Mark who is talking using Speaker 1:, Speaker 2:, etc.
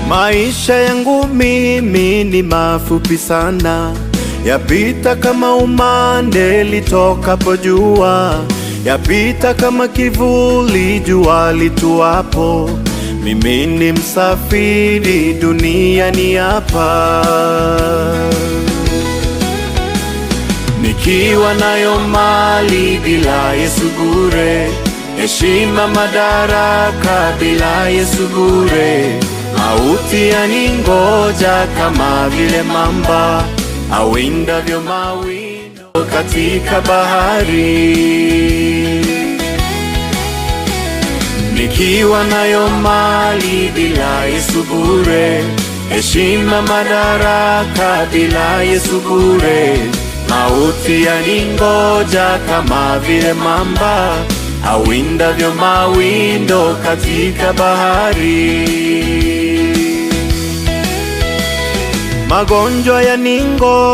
Speaker 1: Maisha yangu mimi ni mafupi sana, yapita kama umande litokapo jua, yapita kama kivuli jua lituapo. Mimi ni msafiri duniani hapa, nikiwa nayo mali bila Yesu bure, heshima madaraka bila Yesu bure. Mauti yaningoja kama vile mamba awindavyo mawindo katika bahari. Nikiwa nayo mali bila Yesu bure, heshima madaraka bila Yesu bure. Mauti yaningoja kama vile mamba awindavyo mawindo katika bahari. Magonjwa yaningoja